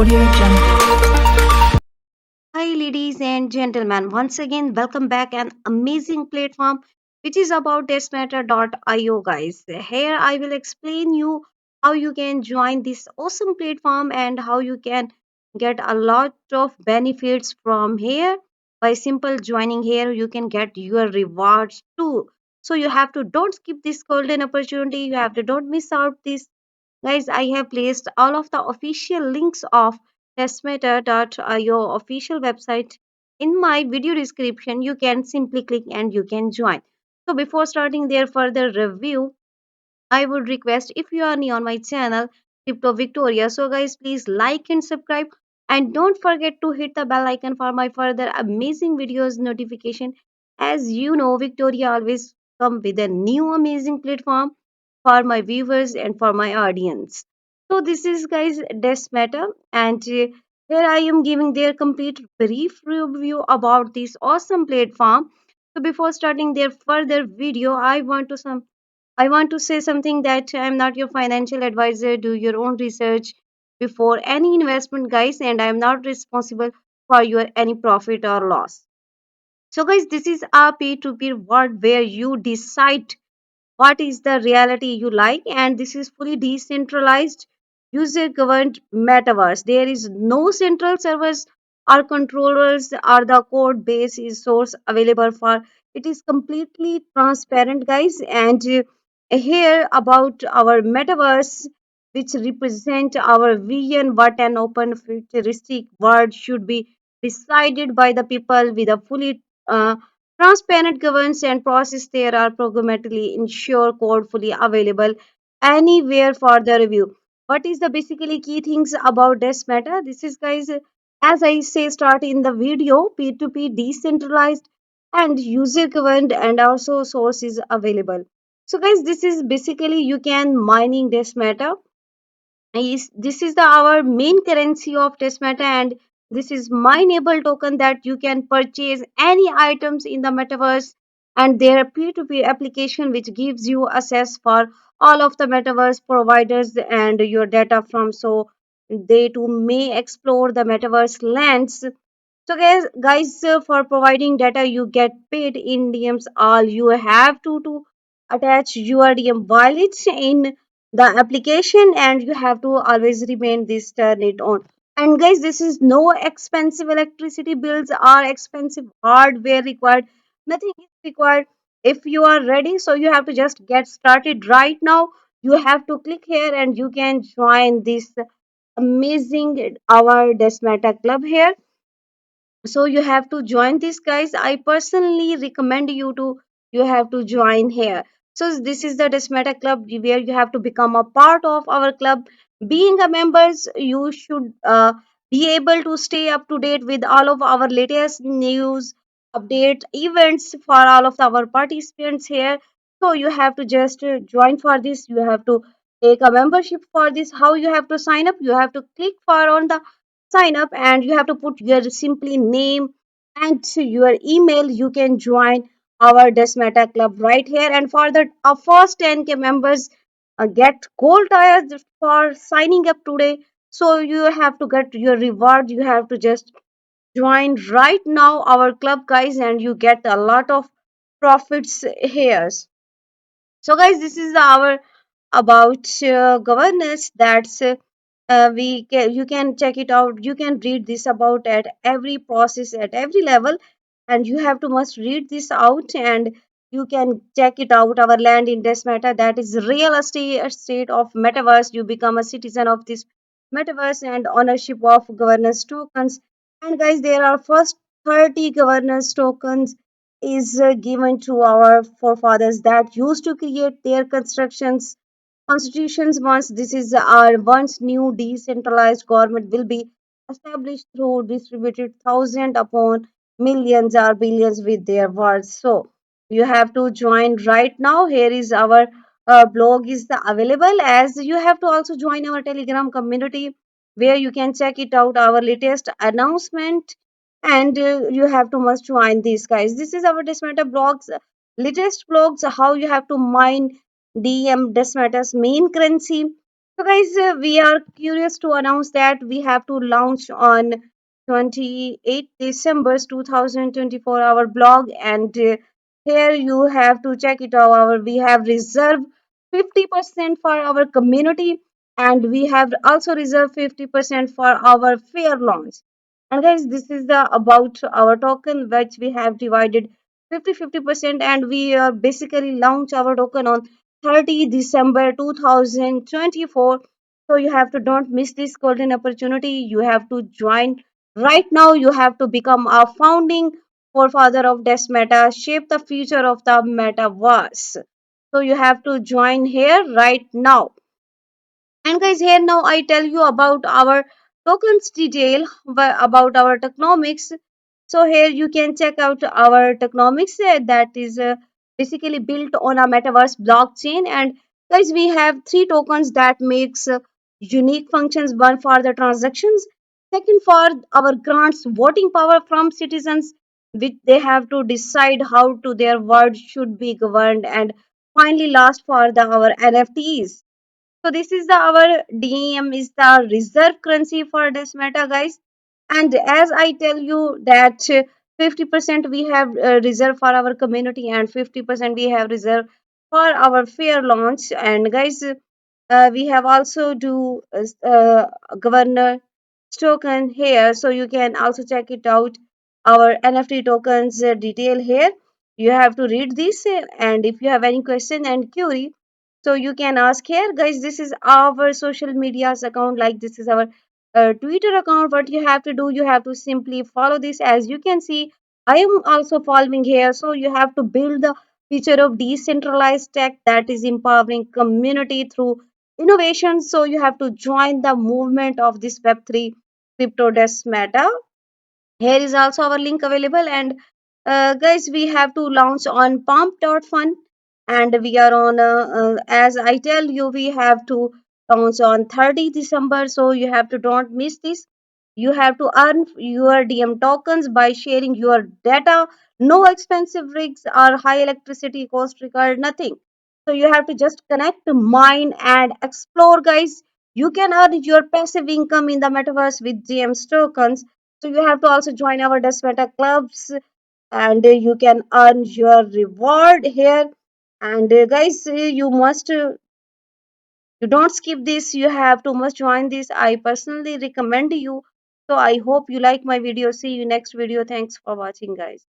Audio Jungle. Hi, ladies and gentlemen. Once again, welcome back an amazing platform which is about testmatter.io, guys. Here, I will explain you how you can join this awesome platform and how you can get a lot of benefits from here. By simple joining here, you can get your rewards too. So you have to don't skip this golden opportunity. You have to don't miss out this. Guys, I have placed all of the official links of testmatter.io official website in my video description. You can simply click and you can join. So before starting their further review, I would request if you are new on my channel, Crypto Victoria. So guys, please like and subscribe and don't forget to hit the bell icon for my further amazing videos notification. As you know, Victoria always come with a new amazing platform for my viewers and for my audience. So this is guys Desmeta and here I am giving their complete brief review about this awesome platform. So before starting their further video, I want to say something that I'm not your financial advisor. Do your own research before any investment, guys, and I'm not responsible for your any profit or loss. So, guys, this is a peer-to-peer world where you decide what is the reality you like, and this is fully decentralized user governed metaverse. There is no central servers or controllers or the code base is source available for. It is completely transparent, guys. And here about our metaverse, which represent our vision, what an open futuristic world should be decided by the people with a fully transparent governance and process. There are programmatically ensure code fully available anywhere for the review. What is the basically key things about this matter? This is guys, as I say, start in the video, P2P decentralized and user governed and also source is available. So guys, this is basically you can mining this matter is this is the our main currency of Tesmata, and this is mineable token that you can purchase any items in the metaverse and their peer-to-peer application which gives you access for all of the metaverse providers and your data from so they too may explore the metaverse lands. So guys, for providing data, you get paid in DMs. All you have to attach your DM wallet in the application, and you have to always remain this turn it on. And guys, this is no expensive electricity bills or expensive hardware required. Nothing is required. If you are ready, so you have to just get started right now. You have to click here, and you can join this amazing our Desmata club here. So you have to join this, guys. I personally recommend you have to join here. So this is the Desmata club where you have to become a part of our club. Being a members, you should be able to stay up to date with all of our latest news update events for all of our participants here. So you have to just join for this. You have to take a membership for this. How you have to sign up? You have to click for on the sign up and you have to put your simply name and your email. You can join our Desmata club right here, and for the first 10K members get gold tires for signing up today. So you have to get your reward. You have to just join right now our club, guys, and you get a lot of profits here. So guys, this is our about governance. That's we can you can check it out. You can read this about at every process at every level, and you have to must read this out and you can check it out. Our land in this matter, that is real estate of metaverse. You become a citizen of this metaverse and ownership of governance tokens. And guys, there are first 30 governance tokens is given to our forefathers that used to create their constructions constitutions. Once this is our once new decentralized government will be established through distributed thousand upon millions or billions with their words. So you have to join right now. Here is our blog is the available, as you have to also join our Telegram community where you can check it out our latest announcement, and you have to must join these, guys. This is our Desmata blogs latest blogs how you have to mine DM Desmata's main currency. So, guys, we are curious to announce that we have to launch on 28th December 2024 our blog, and here you have to check it out. We have reserved 50% for our community, and we have also reserved 50% for our fair launch. And guys, this is the about our token which we have divided 50-50%, and we basically launch our token on 30 December 2024. So you have to don't miss this golden opportunity. You have to join right now. You have to become a founding forefather of this meta, shape the future of the metaverse. So you have to join here right now. And guys, here now I tell you about our tokens detail about our tokenomics. So here you can check out our tokenomics that is basically built on a metaverse blockchain. And guys, we have three tokens that makes unique functions. One for the transactions, second for our grants voting power from citizens, which they have to decide how to their world should be governed, and finally last for the our NFTs. So this is the our DEM is the reserve currency for this meta, guys. And as I tell you that 50% we have reserved for our community and 50% we have reserved for our fair launch. And guys, we have also do governor token here, so you can also check it out. Our NFT tokens detail here. You have to read this, and if you have any question and query, so you can ask here, guys. This is our social media's account. Like this is our Twitter account. What you have to do, you have to simply follow this. As you can see, I am also following here. So you have to build the future of decentralized tech that is empowering community through innovation. So you have to join the movement of this Web3 crypto desk meta. Here is also our link available. And guys, we have to launch on pump.fun, and we are on as I tell you, we have to launch on 30 December. So you have to don't miss this. You have to earn your DM tokens by sharing your data. No expensive rigs or high electricity cost required, nothing. So you have to just connect, mine, and explore, guys. You can earn your passive income in the metaverse with GM's tokens. So you have to also join our Desmeta clubs, and you can earn your reward here. And guys, you don't skip this. You have to must join this. I personally recommend you. So I hope you like my video. See you next video. Thanks for watching, guys.